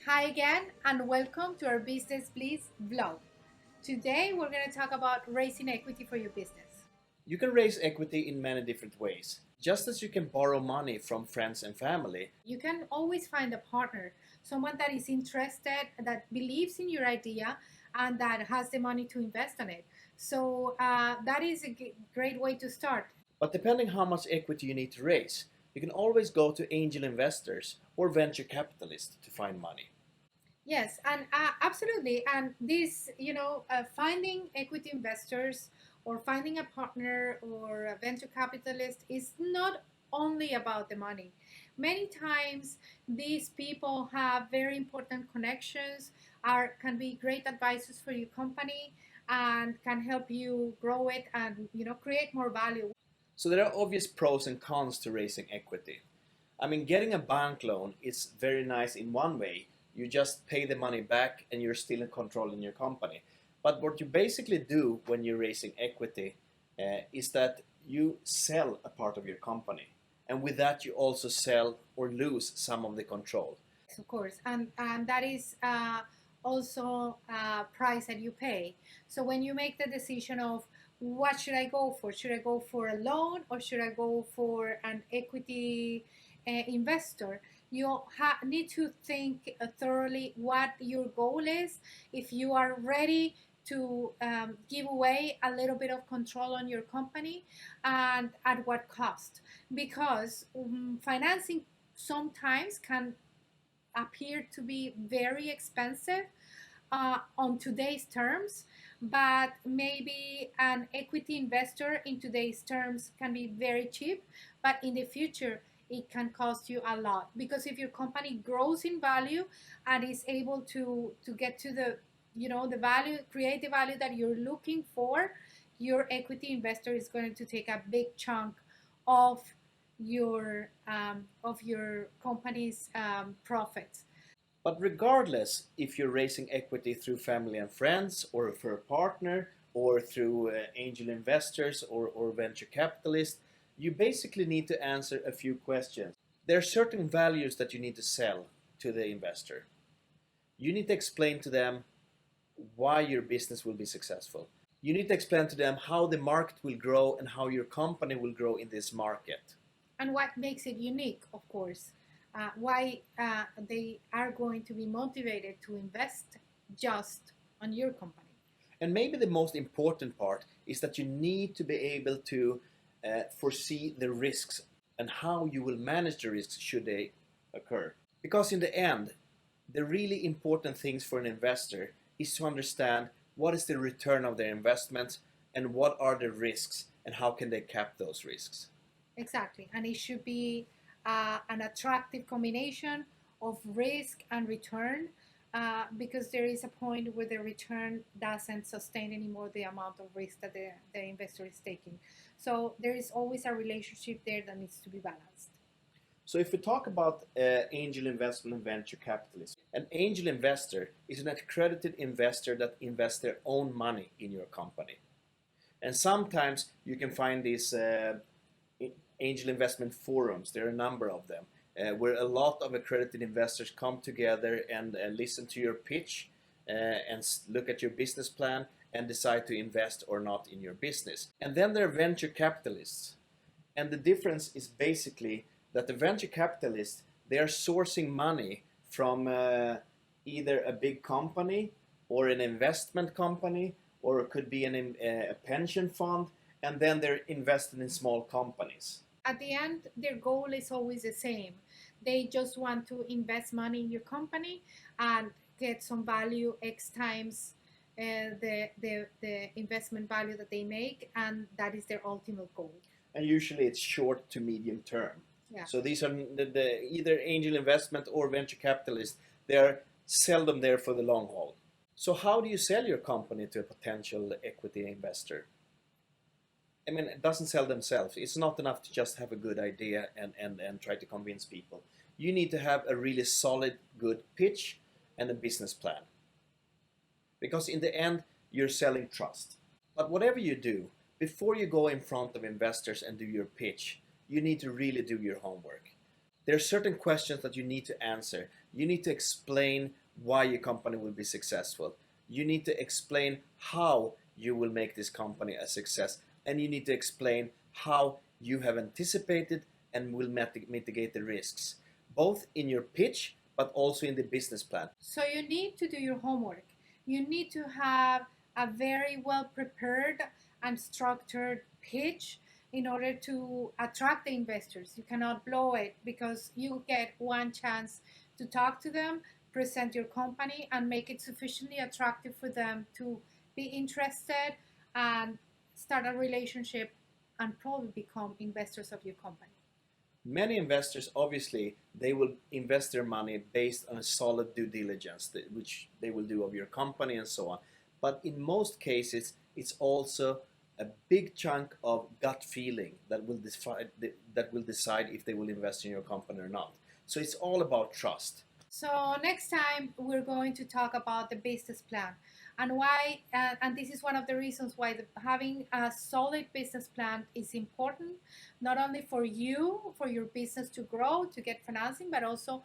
Hi again, and welcome to our Business Bliss vlog. Today, we're going to talk about raising equity for your business. You can raise equity in many different ways. Just as you can borrow money from friends and family, You can always find a partner, someone that is interested, that believes in your idea, and that has the money to invest on it. So that is a great way to start. but depending how much equity you need to raise, you can always go to angel investors or venture capitalists to find money. Yes, and absolutely. And this, finding equity investors or finding a partner or a venture capitalist is not only about the money. Many times, these people have very important connections, can be great advisors for your company, and can help you grow it and create more value. So there are obvious pros and cons to raising equity. Getting a bank loan is very nice in one way. You just pay the money back and you're still in control in your company. But what you basically do when you're raising equity is that you sell a part of your company. And with that, you also sell or lose some of the control. Of course, and that is also a price that you pay. So when you make the decision of what should I go for, should I go for a loan or should I go for an equity investor, you need to think thoroughly what your goal is. If you are ready to give away a little bit of control on your company, and at what cost, because financing sometimes can appear to be very expensive on today's terms, but maybe an equity investor in today's terms can be very cheap, but in the future it can cost you a lot, because if your company grows in value and is able to get to the value, create the value that you're looking for, your equity investor is going to take a big chunk of your company's profits. But regardless, if you're raising equity through family and friends, or through a partner, or through angel investors or venture capitalists, you basically need to answer a few questions. There are certain values that you need to sell to the investor. You need to explain to them why your business will be successful. You need to explain to them how the market will grow and how your company will grow in this market. And what makes it unique, of course, why they are going to be motivated to invest just on your company. And maybe the most important part is that you need to be able to foresee the risks and how you will manage the risks should they occur. Because in the end, the really important things for an investor is to understand what is the return of their investment and what are the risks and how can they cap those risks. Exactly, and it should be an attractive combination of risk and return, because there is a point where the return doesn't sustain anymore the amount of risk that the investor is taking. So there is always a relationship there that needs to be balanced. So if we talk about angel investment and venture capitalism, an angel investor is an accredited investor that invests their own money in your company. And sometimes you can find these angel investment forums, there are a number of them, where a lot of accredited investors come together and listen to your pitch and look at your business plan and decide to invest or not in your business. And then there are venture capitalists. And the difference is basically that the venture capitalists, they are sourcing money from either a big company or an investment company, or it could be a pension fund, and then they're invested in small companies. At the end, their goal is always the same. They just want to invest money in your company and get some value X times the investment value that they make, and that is their ultimate goal. And usually it's short to medium term. Yeah. So these are either angel investment or venture capitalists. They are seldom there for the long haul. So how do you sell your company to a potential equity investor? It doesn't sell themselves. It's not enough to just have a good idea and try to convince people. You need to have a really solid, good pitch and a business plan. Because in the end, you're selling trust. But whatever you do, before you go in front of investors and do your pitch, you need to really do your homework. There are certain questions that you need to answer. You need to explain why your company will be successful. You need to explain how you will make this company a success. And you need to explain how you have anticipated and will mitigate the risks, both in your pitch but also in the business plan. So you need to do your homework. You need to have a very well prepared and structured pitch in order to attract the investors. You cannot blow it because you get one chance to talk to them, present your company, and make it sufficiently attractive for them to be interested and start a relationship and probably become investors of your company. Many investors, obviously, they will invest their money based on a solid due diligence, which they will do of your company and so on. But in most cases, it's also a big chunk of gut feeling that will decide if they will invest in your company or not. So it's all about trust. So next time we're going to talk about the business plan and why, and this is one of the reasons why having a solid business plan is important, not only for you, for your business to grow, to get financing, but also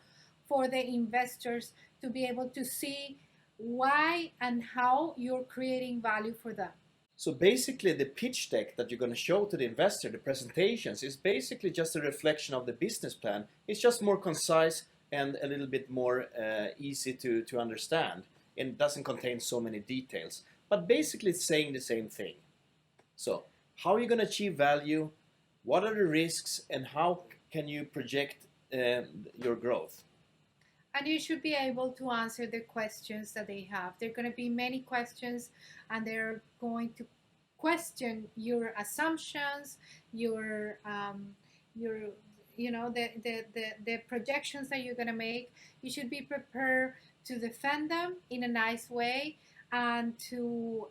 for the investors to be able to see why and how you're creating value for them. So basically the pitch deck that you're going to show to the investor, the presentations, is basically just a reflection of the business plan. It's just more concise and a little bit more easy to understand, and doesn't contain so many details. But basically it's saying the same thing. So how are you going to achieve value? What are the risks? And how can you project your growth? And you should be able to answer the questions that they have. There are going to be many questions, and they're going to question your assumptions, your the projections that you're going to make. You should be prepared to defend them in a nice way, and to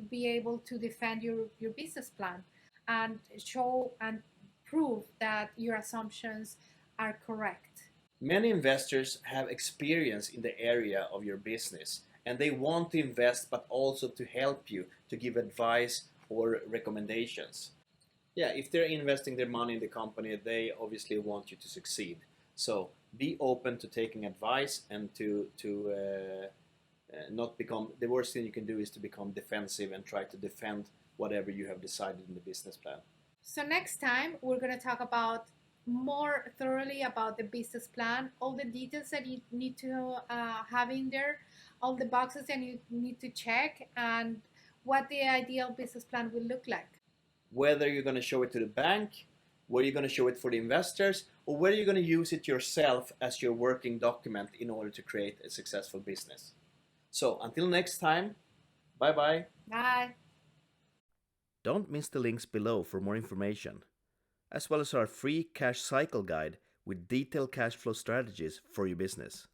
be able to defend your business plan and show and prove that your assumptions are correct. Many investors have experience in the area of your business, and they want to invest but also to help you, to give advice or recommendations. Yeah, if they're investing their money in the company, they obviously want you to succeed. So be open to taking advice and to not become, the worst thing you can do is to become defensive and try to defend whatever you have decided in the business plan. So next time we're going to talk about more thoroughly about the business plan, all the details that you need to have in there, all the boxes that you need to check, and what the ideal business plan will look like. Whether you're going to show it to the bank, whether you're going to show it for the investors, or whether you're going to use it yourself as your working document in order to create a successful business. So until next time, bye-bye. Bye. Don't miss the links below for more information, as well as our free cash cycle guide with detailed cash flow strategies for your business.